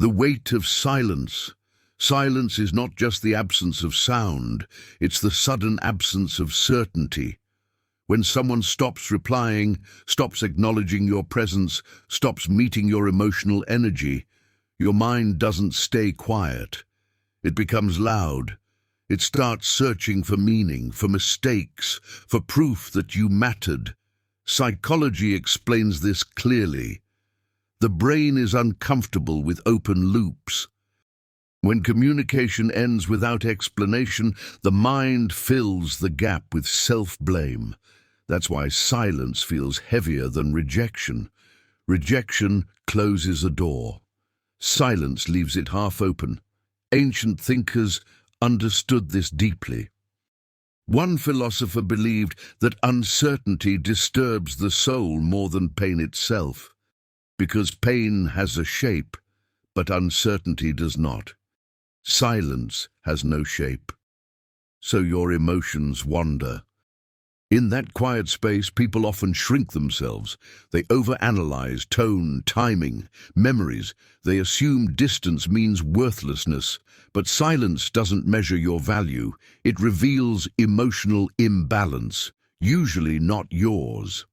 The weight of silence. Silence is not just the absence of sound, it's the sudden absence of certainty. When someone stops replying, stops acknowledging your presence, stops meeting your emotional energy, your mind doesn't stay quiet. It becomes loud. It starts searching for meaning, for mistakes, for proof that you mattered. Psychology explains this clearly. The brain is uncomfortable with open loops. When communication ends without explanation, the mind fills the gap with self-blame. That's why silence feels heavier than rejection. Rejection closes a door. Silence leaves it half open. Ancient thinkers understood this deeply. One philosopher believed that uncertainty disturbs the soul more than pain itself, because pain has a shape, but uncertainty does not. Silence has no shape, so your emotions wander. In that quiet space, people often shrink themselves. They overanalyze tone, timing, memories. They assume distance means worthlessness. But silence doesn't measure your value. It reveals emotional imbalance, usually not yours.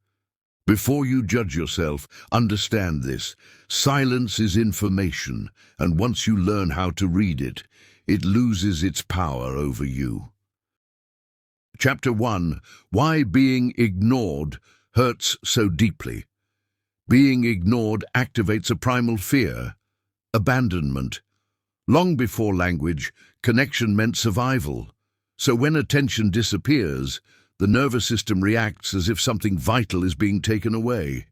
Before you judge yourself, understand this. Silence is information, and once you learn how to read it, it loses its power over you. Chapter 1. Why being ignored hurts so deeply. Being ignored activates a primal fear, abandonment. Long before language, connection meant survival. So when attention disappears, the nervous system reacts as if something vital is being taken away.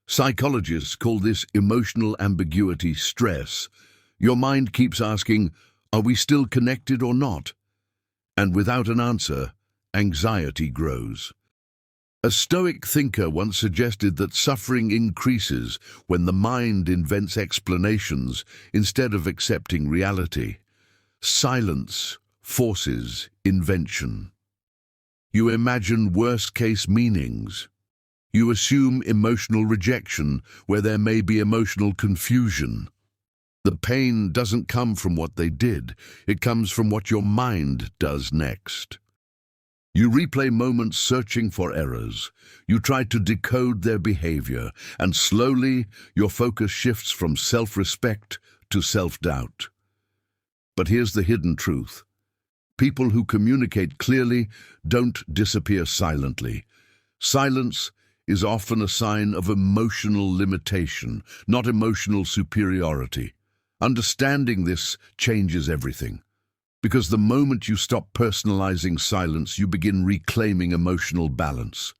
Psychologists call this emotional ambiguity stress. Your mind keeps asking, are we still connected or not? And without an answer, anxiety grows. A Stoic thinker once suggested that suffering increases when the mind invents explanations instead of accepting reality. Silence forces invention. You imagine worst-case meanings. You assume emotional rejection where there may be emotional confusion. The pain doesn't come from what they did, it comes from what your mind does next. You replay moments searching for errors. You try to decode their behavior, and slowly your focus shifts from self-respect to self-doubt. But here's the hidden truth. People who communicate clearly don't disappear silently. Silence is often a sign of emotional limitation, not emotional superiority. Understanding this changes everything. Because the moment you stop personalizing silence, you begin reclaiming emotional balance.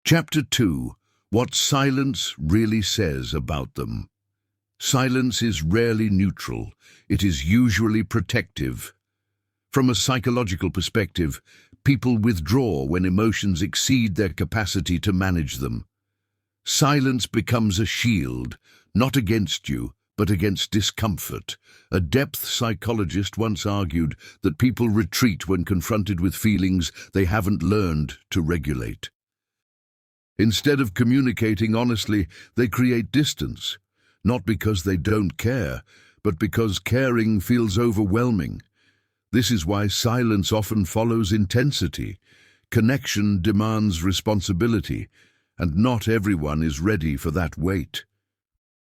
Chapter 2. What silence really says about them. Silence is rarely neutral. It is usually protective. From a psychological perspective, people withdraw when emotions exceed their capacity to manage them. Silence becomes a shield, not against you, but against discomfort. A depth psychologist once argued that people retreat when confronted with feelings they haven't learned to regulate. Instead of communicating honestly, they create distance, not because they don't care, but because caring feels overwhelming. This is why silence often follows intensity. Connection demands responsibility, and not everyone is ready for that weight.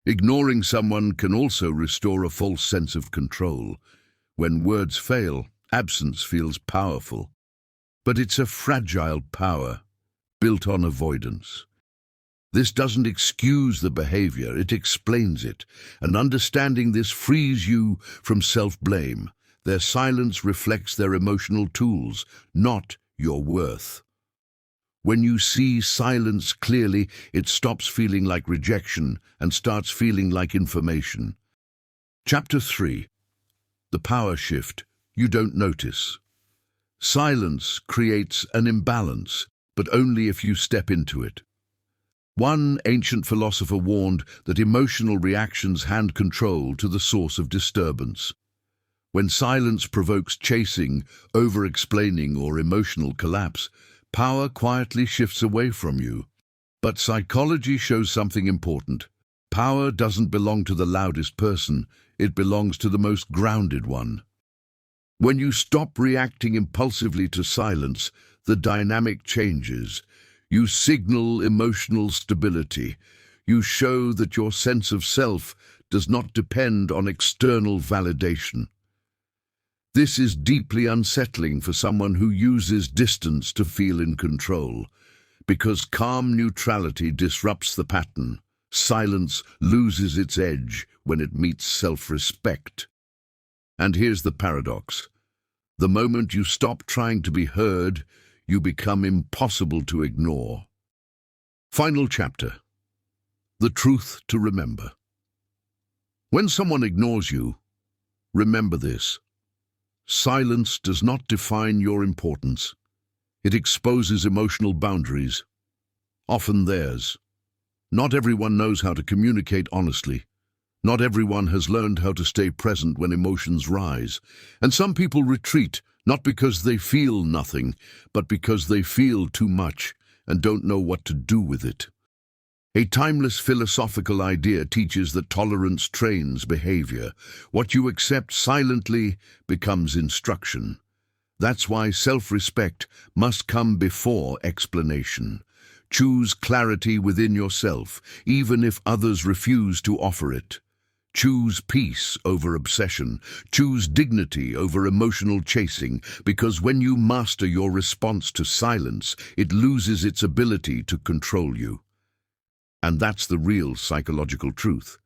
Ignoring someone can also restore a false sense of control. When words fail, absence feels powerful. But it's a fragile power, built on avoidance. This doesn't excuse the behavior, it explains it. And understanding this frees you from self-blame. Their silence reflects their emotional tools, not your worth. When you see silence clearly, it stops feeling like rejection and starts feeling like information. Chapter 3. The power shift you don't notice. Silence creates an imbalance, but only if you step into it. One ancient philosopher warned that emotional reactions hand control to the source of disturbance. When silence provokes chasing, over-explaining, or emotional collapse, power quietly shifts away from you. But psychology shows something important. Power doesn't belong to the loudest person, it belongs to the most grounded one. When you stop reacting impulsively to silence, the dynamic changes. You signal emotional stability. You show that your sense of self does not depend on external validation. This is deeply unsettling for someone who uses distance to feel in control, because calm neutrality disrupts the pattern. Silence loses its edge when it meets self-respect. And here's the paradox. The moment you stop trying to be heard, you become impossible to ignore. Final chapter. The truth to remember. When someone ignores you, remember this. Silence does not define your importance. It exposes emotional boundaries, often theirs. Not everyone knows how to communicate honestly. Not everyone has learned how to stay present when emotions rise. And some people retreat, not because they feel nothing, but because they feel too much and don't know what to do with it. A timeless philosophical idea teaches that tolerance trains behavior. What you accept silently becomes instruction. That's why self-respect must come before explanation. Choose clarity within yourself, even if others refuse to offer it. Choose peace over obsession. Choose dignity over emotional chasing, because when you master your response to silence, it loses its ability to control you. And that's the real psychological truth.